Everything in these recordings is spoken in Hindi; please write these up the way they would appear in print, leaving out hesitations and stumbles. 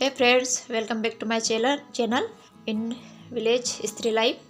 Hey friends, welcome back to my channel in village स्त्री लाइफ।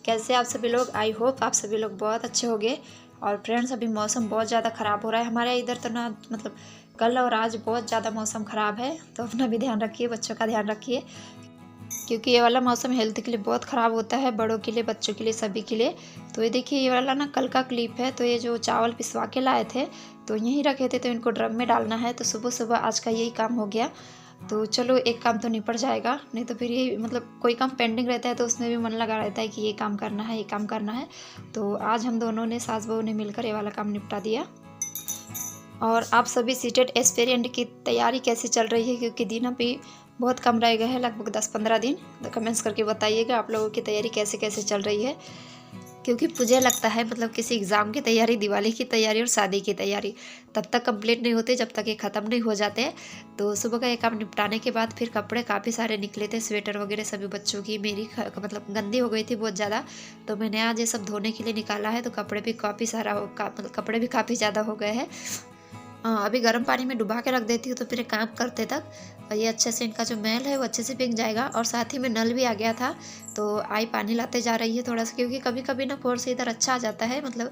कैसे आप सभी लोग? आई होप आप सभी लोग बहुत अच्छे होंगे। और फ्रेंड्स, अभी मौसम बहुत ज़्यादा ख़राब हो रहा है हमारे इधर तो ना, मतलब कल और आज बहुत ज़्यादा मौसम ख़राब है। तो अपना भी ध्यान रखिए, बच्चों का ध्यान रखिए, क्योंकि ये वाला मौसम हेल्थ के लिए बहुत ख़राब होता है, बड़ों के लिए, बच्चों के लिए, सभी के लिए। तो ये देखिए, ये वाला ना कल का क्लिप है। तो ये जो चावल पिसवा के लाए थे तो यहीं रखे थे, तो इनको ड्रम में डालना है। तो सुबह सुबह आज का यही काम हो गया। तो चलो, एक काम तो निपट जाएगा, नहीं तो फिर ये मतलब कोई काम पेंडिंग रहता है तो उसमें भी मन लगा रहता है कि ये काम करना है, ये काम करना है। तो आज हम दोनों ने, सास बहू ने मिलकर ये वाला काम निपटा दिया। और आप सभी सीटेट एस्पिरेंट की तैयारी कैसे चल रही है? क्योंकि दिन अभी बहुत कम रह गए हैं, लगभग 10-15 दिन। तो कमेंट्स करके बताइएगा आप लोगों की तैयारी कैसे कैसे चल रही है। क्योंकि मुझे लगता है मतलब किसी एग्ज़ाम की तैयारी, दिवाली की तैयारी और शादी की तैयारी तब तक कंप्लीट नहीं होते जब तक ये ख़त्म नहीं हो जाते। तो सुबह का ये काम निपटाने के बाद फिर कपड़े काफ़ी सारे निकले थे, स्वेटर वगैरह सभी बच्चों की। मेरी मतलब गंदी हो गई थी बहुत ज़्यादा, तो मैंने आज ये सब धोने के लिए निकाला है। तो कपड़े भी काफ़ी मतलब कपड़े भी काफ़ी ज़्यादा हो गए हैं। अभी गर्म पानी में डुबा के रख देती हूँ, तो फिर काम करते तक ये अच्छे से, इनका जो मैल है वो अच्छे से बिक जाएगा। और साथ ही में नल भी आ गया था, तो आई पानी लाते जा रही है थोड़ा सा, क्योंकि कभी कभी ना फोर से इधर अच्छा आ जाता है मतलब,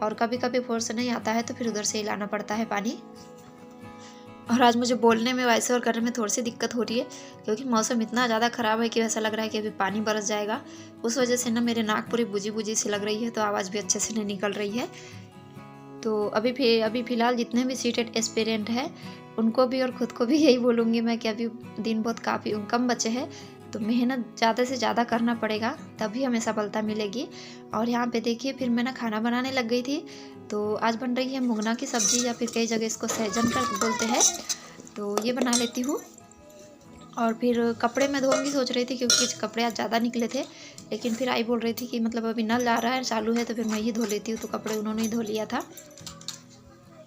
और कभी कभी फोर से नहीं आता है, तो फिर उधर से ही लाना पड़ता है पानी। और आज मुझे बोलने में, वैसे और करने में थोड़ी सी दिक्कत हो रही है, क्योंकि मौसम इतना ज़्यादा ख़राब है कि ऐसा लग रहा है कि अभी पानी बरस जाएगा। उस वजह से ना मेरे नाक पूरी बुझी बुझी सी लग रही है, तो आवाज़ भी अच्छे से नहीं निकल रही है। तो अभी फ़िलहाल जितने भी सीटेड एस्पिरेंट हैं उनको भी और ख़ुद को भी यही बोलूँगी मैं कि अभी दिन बहुत काफ़ी कम बचे हैं, तो मेहनत ज़्यादा से ज़्यादा करना पड़ेगा, तभी हमें सफलता मिलेगी। और यहाँ पे देखिए, फिर मैं ना खाना बनाने लग गई थी। तो आज बन रही है मुंगना की सब्ज़ी, या फिर कई जगह इसको सहजन कर बोलते हैं। तो ये बना लेती हूँ। और फिर कपड़े मैं धोऊंगी सोच रही थी, क्योंकि कपड़े आज ज़्यादा निकले थे। लेकिन फिर आई बोल रही थी कि मतलब अभी नल आ रहा है, चालू है, तो फिर मैं ही धो लेती हूँ। तो कपड़े उन्होंने ही धो लिया था।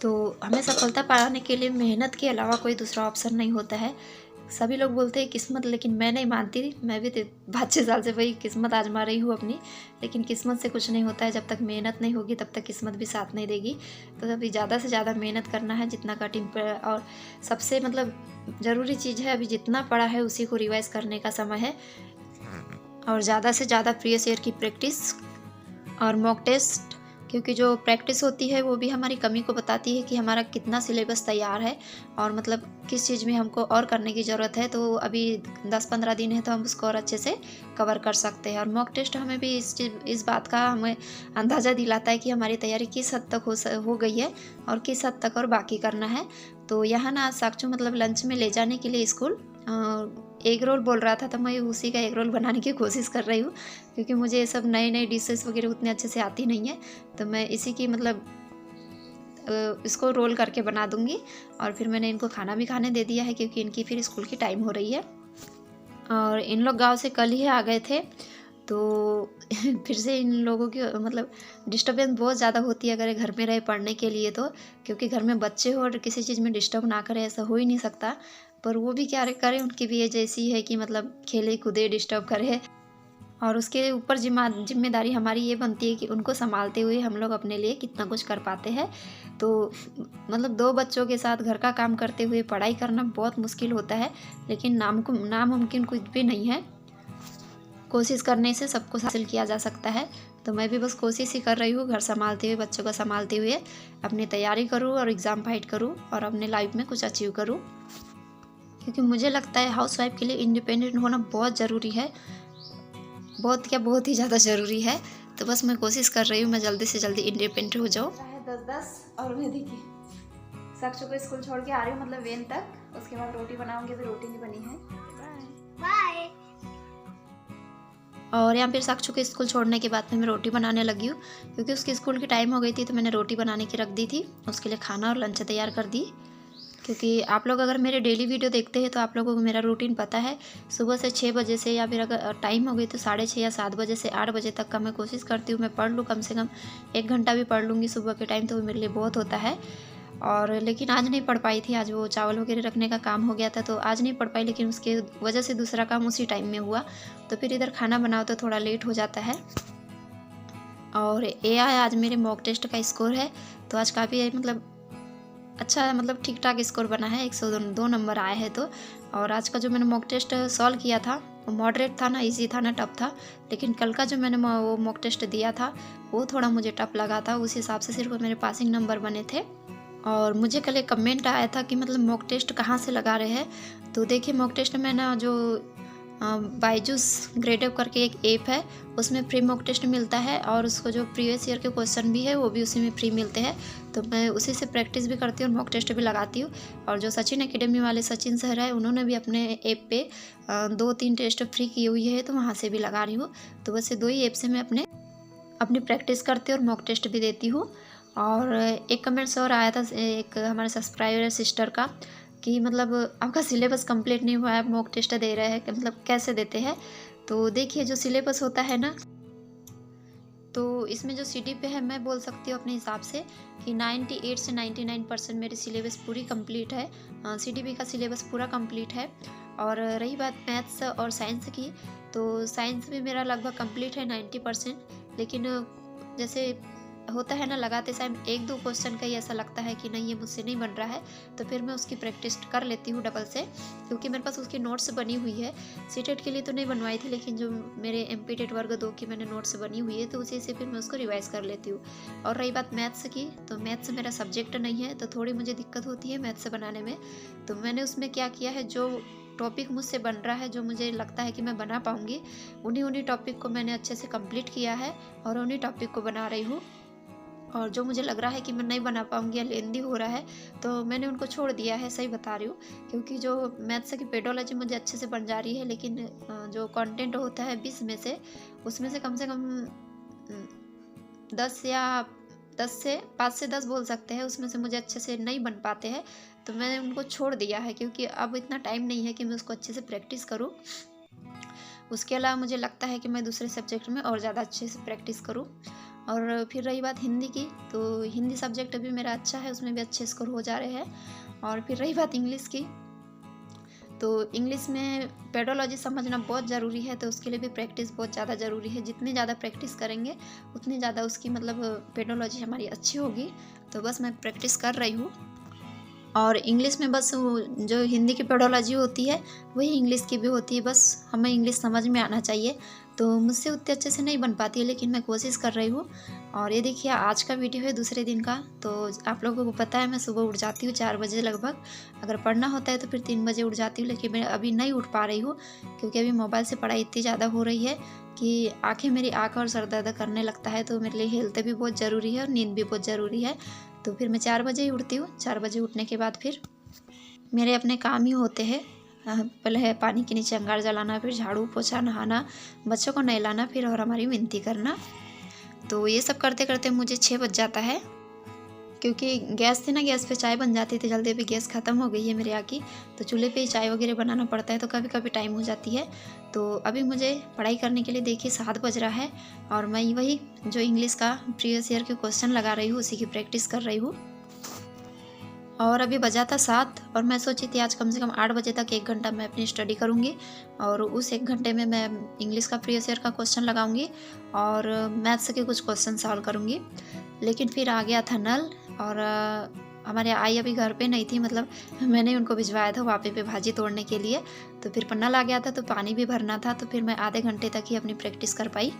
तो हमें सफलता पाने के लिए मेहनत के अलावा कोई दूसरा ऑप्शन नहीं होता है। सभी लोग बोलते हैं किस्मत, लेकिन मैं नहीं मानती। मैं भी 5-6 साल से वही किस्मत आजमा रही हूँ अपनी, लेकिन किस्मत से कुछ नहीं होता है। जब तक मेहनत नहीं होगी तब तक किस्मत भी साथ नहीं देगी। तो अभी ज़्यादा से ज़्यादा मेहनत करना है, जितना कठिन और सबसे मतलब ज़रूरी चीज़ है, अभी जितना पढ़ा है उसी को रिवाइज़ करने का समय है। और ज़्यादा से ज़्यादा प्रीवियस ईयर की प्रैक्टिस और मॉक टेस्ट, क्योंकि जो प्रैक्टिस होती है वो भी हमारी कमी को बताती है कि हमारा कितना सिलेबस तैयार है, और मतलब किस चीज़ में हमको और करने की ज़रूरत है। तो अभी 10-15 दिन है, तो हम उसको और अच्छे से कवर कर सकते हैं। और मॉक टेस्ट हमें भी इस बात का हमें अंदाज़ा दिलाता है कि हमारी तैयारी किस हद तक हो गई है, और किस हद तक और बाकी करना है। तो यहाँ ना साक्षु मतलब लंच में ले जाने के लिए स्कूल एग रोल बोल रहा था, तो मैं उसी का एग रोल बनाने की कोशिश कर रही हूँ, क्योंकि मुझे ये सब नई नई डिशेस वगैरह उतने अच्छे से आती नहीं है। तो मैं इसी की मतलब इसको रोल करके बना दूँगी। और फिर मैंने इनको खाना भी खाने दे दिया है, क्योंकि इनकी फिर स्कूल की टाइम हो रही है। और इन लोग गांव से कल ही आ गए थे, तो फिर से इन लोगों की मतलब डिस्टर्बेंस बहुत ज़्यादा होती है अगर ये घर में रहे पढ़ने के लिए। तो क्योंकि घर में बच्चे हो और किसी चीज़ में डिस्टर्ब ना करें, ऐसा हो ही नहीं सकता। पर वो भी क्या करें, उनकी भी एज ऐसी है कि मतलब खेले कूदे, डिस्टर्ब करे। और उसके ऊपर जिम्मेदारी हमारी ये बनती है कि उनको संभालते हुए हम लोग अपने लिए कितना कुछ कर पाते हैं। तो मतलब 2 बच्चों के साथ घर का काम करते हुए पढ़ाई करना बहुत मुश्किल होता है, लेकिन नामुमकिन कुछ भी नहीं है। कोशिश करने से सब कुछ हासिल किया जा सकता है। तो मैं भी बस कोशिश ही कर रही हूँ, घर संभालते हुए, बच्चों को संभालते हुए अपनी तैयारी करूँ और एग्ज़ाम फाइट करूँ, और अपने लाइफ में कुछ अचीव करूँ। क्योंकि मुझे लगता है हाउसवाइफ के लिए इंडिपेंडेंट होना बहुत ज़रूरी है, बहुत क्या, बहुत ही ज़्यादा ज़रूरी है। तो बस मैं कोशिश कर रही हूँ मैं जल्दी से जल्दी इंडिपेंडेंट हो जाऊँ। 10:10 और मैं देखिए साक्षु को स्कूल छोड़ के आ रही हूँ, मतलब वेन तक। उसके बाद रोटी बनाऊंगी, अभी रोटी नहीं बनी है। बाय। और यहाँ फिर साक्षु के स्कूल छोड़ने के बाद फिर मैं रोटी बनाने लगी हूँ, क्योंकि उसकी स्कूल की टाइम हो गई थी। तो मैंने रोटी बनाने की रख दी थी, उसके लिए खाना और लंच तैयार कर दी। क्योंकि आप लोग अगर मेरे डेली वीडियो देखते हैं तो आप लोगों को मेरा रूटीन पता है। सुबह से 6 बजे से, या फिर अगर टाइम हो गई तो 6:30 या 7 बजे से 8 बजे तक का मैं कोशिश करती हूँ मैं पढ़ लूँ। कम से कम 1 घंटा भी पढ़ लूँगी सुबह के टाइम, तो वो मेरे लिए बहुत होता है। और लेकिन आज नहीं पढ़ पाई थी, आज वो चावल वगैरह रखने का काम हो गया था, तो आज नहीं पढ़ पाई। लेकिन उसके वजह से दूसरा काम उसी टाइम में हुआ, तो फिर इधर खाना बनाओ तो थोड़ा लेट हो जाता है। और ये आज मेरे मॉक टेस्ट का स्कोर है। तो आज काफ़ी मतलब अच्छा मतलब ठीक ठाक स्कोर बना है, 102 नंबर आए हैं। तो और आज का जो मैंने मॉक टेस्ट सॉल्व किया था वो मॉडरेट था ना, इजी था ना टफ था। लेकिन कल का जो मैंने वो मॉक टेस्ट दिया था वो थोड़ा मुझे टफ लगा था, उस हिसाब से सिर्फ मेरे पासिंग नंबर बने थे। और मुझे कल एक कमेंट आया था कि मतलब मॉक टेस्ट कहाँ से लगा रहे हैं। तो देखिए मॉक टेस्ट में ना जो बायजूस ग्रेडअप करके एक ऐप है, उसमें फ्री मॉक टेस्ट मिलता है और उसको जो प्रीवियस ईयर के क्वेश्चन भी है वो भी उसी में फ्री मिलते हैं। तो मैं उसी से प्रैक्टिस भी करती हूँ और मॉक टेस्ट भी लगाती हूँ। और जो सचिन एकेडमी वाले सचिन सर है उन्होंने भी अपने ऐप पे 2-3 टेस्ट फ्री की हुई है, तो वहाँ से भी लगा रही हूँ। तो वैसे 2 ही ऐप से मैं अपनी प्रैक्टिस करती हूँ और मॉक टेस्ट भी देती हूँ। और एक कमेंट्स और आया था एक हमारे सब्सक्राइबर सिस्टर का कि मतलब आपका सिलेबस कंप्लीट नहीं हुआ है, मॉक टेस्ट दे रहे हैं कि मतलब कैसे देते हैं। तो देखिए जो सिलेबस होता है ना, तो इसमें जो सीडी पे है मैं बोल सकती हूँ अपने हिसाब से कि 98 से 99% मेरी सिलेबस पूरी कंप्लीट है। सीडीपी का सिलेबस पूरा कंप्लीट है। और रही बात मैथ्स और साइंस की, तो साइंस भी मेरा लगभग कंप्लीट है 90%। लेकिन जैसे होता है ना, लगाते टाइम 1-2 क्वेश्चन का ही ऐसा लगता है कि नहीं ये मुझसे नहीं बन रहा है, तो फिर मैं उसकी प्रैक्टिस कर लेती हूँ डबल से, क्योंकि मेरे पास उसकी नोट्स बनी हुई है। सीटेट के लिए तो नहीं बनवाई थी, लेकिन जो मेरे एमपी टेट वर्ग 2 की मैंने नोट्स बनी हुई है, तो उसी से फिर मैं उसको रिवाइज कर लेती हूँ। और रही बात मैथ्स की, तो मैथ्स मेरा सब्जेक्ट नहीं है, तो थोड़ी मुझे दिक्कत होती है मैथ्स बनाने में। तो मैंने उसमें क्या किया है, जो टॉपिक मुझसे बन रहा है, जो मुझे लगता है कि मैं बना पाऊँगी, उन्हीं टॉपिक को मैंने अच्छे से कंप्लीट किया है और उन्हीं टॉपिक को बना रही हूँ। और जो मुझे लग रहा है कि मैं नहीं बना पाऊँगी या लेंदी हो रहा है, तो मैंने उनको छोड़ दिया है, सही बता रही हूँ। क्योंकि जो मैथ्स की पेडोलॉजी मुझे अच्छे से बन जा रही है, लेकिन जो कंटेंट होता है 20 में से, उसमें से कम 10 या 5 से 10 बोल सकते हैं, उसमें से मुझे अच्छे से नहीं बन पाते हैं। तो मैंने उनको छोड़ दिया है, क्योंकि अब इतना टाइम नहीं है कि मैं उसको अच्छे से प्रैक्टिस करूँ। उसके अलावा मुझे लगता है कि मैं दूसरे सब्जेक्ट में और ज़्यादा अच्छे से प्रैक्टिस करूँ। और फिर रही बात हिंदी की, तो हिंदी सब्जेक्ट भी मेरा अच्छा है, उसमें भी अच्छे स्कोर हो जा रहे हैं। और फिर रही बात इंग्लिश की, तो इंग्लिश में पेडोलॉजी समझना बहुत ज़रूरी है, तो उसके लिए भी प्रैक्टिस बहुत ज़्यादा ज़रूरी है। जितनी ज़्यादा प्रैक्टिस करेंगे उतनी ज़्यादा उसकी मतलब पेडोलॉजी हमारी अच्छी होगी। तो बस मैं प्रैक्टिस कर रही हूँ। और इंग्लिश में बस जो हिंदी की पेडोलॉजी होती है वही इंग्लिश की भी होती है, बस हमें इंग्लिश समझ में आना चाहिए। तो मुझसे उतने अच्छे से नहीं बन पाती है, लेकिन मैं कोशिश कर रही हूँ। और ये देखिए आज का वीडियो है दूसरे दिन का। तो आप लोगों को पता है मैं सुबह उठ जाती हूँ 4 बजे लगभग। अगर पढ़ना होता है तो फिर 3 बजे उठ जाती हूँ, लेकिन मैं अभी नहीं उठ पा रही हूँ, क्योंकि अभी मोबाइल से पढ़ाई इतनी ज़्यादा हो रही है कि मेरी आँख और सर दर्द करने लगता है। तो मेरे लिए हेल्थ भी बहुत ज़रूरी है और नींद भी बहुत ज़रूरी है। तो फिर मैं 4 बजे ही उठती हूँ। 4 बजे उठने के बाद फिर मेरे अपने काम ही होते हैं। पहले है पानी के नीचे अंगार जलाना, फिर झाड़ू पोछा, नहाना, बच्चों को नहलाना, फिर और हमारी विनती करना। तो ये सब करते करते मुझे 6 बज जाता है, क्योंकि गैस थी ना, गैस पे चाय बन जाती थी जल्दी। अभी गैस ख़त्म हो गई है मेरे यहाँ की, तो चूल्हे पे ही चाय वगैरह बनाना पड़ता है, तो कभी कभी टाइम हो जाती है। तो अभी मुझे पढ़ाई करने के लिए देखिए 7 बज रहा है, और मैं वही जो इंग्लिश का प्रीवियस ईयर के क्वेश्चन लगा रही हूँ उसी की प्रैक्टिस कर रही हूँ। और अभी बजा था 7, और मैं सोची थी आज कम से कम 8 बजे तक 1 घंटा मैं अपनी स्टडी करूँगी, और उस 1 घंटे में मैं इंग्लिश का प्रीवियस ईयर का क्वेश्चन लगाऊंगी और मैथ्स के कुछ क्वेश्चन सॉल्व करूँगी। लेकिन फिर आ गया था नल, और हमारे आई अभी घर पे नहीं थी, मतलब मैंने उनको भिजवाया था वापे पे भाजी तोड़ने के लिए। तो फिर नल आ गया था, तो पानी भी भरना था, तो फिर मैं आधे घंटे तक ही अपनी प्रैक्टिस कर पाई।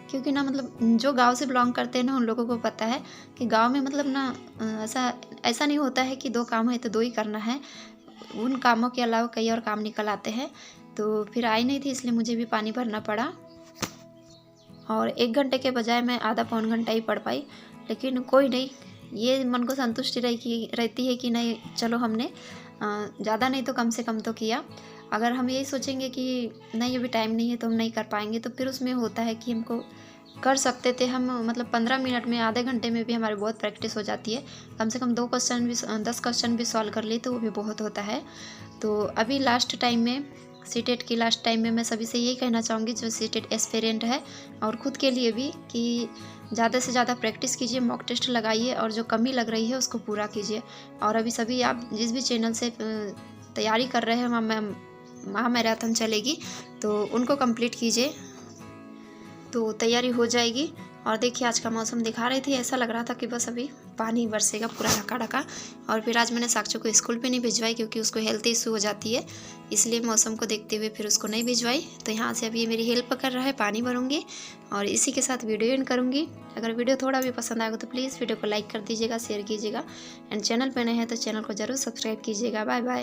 क्योंकि ना मतलब जो गांव से बिलोंग करते हैं ना, उन लोगों को पता है कि गांव में मतलब ना ऐसा नहीं होता है कि 2 काम है तो 2 ही करना है। उन कामों के अलावा कई और काम निकल आते हैं। तो फिर आई नहीं थी, इसलिए मुझे भी पानी भरना पड़ा, और 1 घंटे के बजाय मैं आधा पौन घंटा ही पढ़ पाई। लेकिन कोई नहीं, ये मन को संतुष्टि रहती है कि नहीं चलो हमने ज़्यादा नहीं तो कम से कम तो किया। अगर हम यही सोचेंगे कि नहीं अभी टाइम नहीं है तो हम नहीं कर पाएंगे, तो फिर उसमें होता है कि हमको कर सकते थे हम, मतलब 15 मिनट में, आधे घंटे में भी हमारी बहुत प्रैक्टिस हो जाती है। कम से कम 2 क्वेश्चन भी 10 क्वेश्चन भी सॉल्व कर ली तो वो भी बहुत होता है। तो अभी लास्ट टाइम में, सीटेट की लास्ट टाइम में, मैं सभी से यही कहना चाहूँगी जो सीटेट एस्पिरेंट है, और ख़ुद के लिए भी, कि ज़्यादा से ज़्यादा प्रैक्टिस कीजिए, मॉक टेस्ट लगाइए, और जो कमी लग रही है उसको पूरा कीजिए। और अभी सभी आप जिस भी चैनल से तैयारी कर रहे हैं महा मैराथन चलेगी, तो उनको कंप्लीट कीजिए, तो तैयारी हो जाएगी। और देखिए आज का मौसम दिखा रही थी, ऐसा लग रहा था कि बस अभी पानी बरसेगा पूरा ढका ढका। और फिर आज मैंने साक्षी को स्कूल पे नहीं भिजवाई क्योंकि उसको हेल्थ इशू हो जाती है, इसलिए मौसम को देखते हुए फिर उसको नहीं भिजवाई। तो यहाँ से अभी ये मेरी हेल्प कर रहा है, पानी भरूंगी और इसी के साथ वीडियो एंड करूँगी। अगर वीडियो थोड़ा भी पसंद आएगा तो प्लीज़ वीडियो को लाइक कर दीजिएगा, शेयर कीजिएगा एंड चैनल पर नए हैं तो चैनल को ज़रूर सब्सक्राइब कीजिएगा। Bye bye.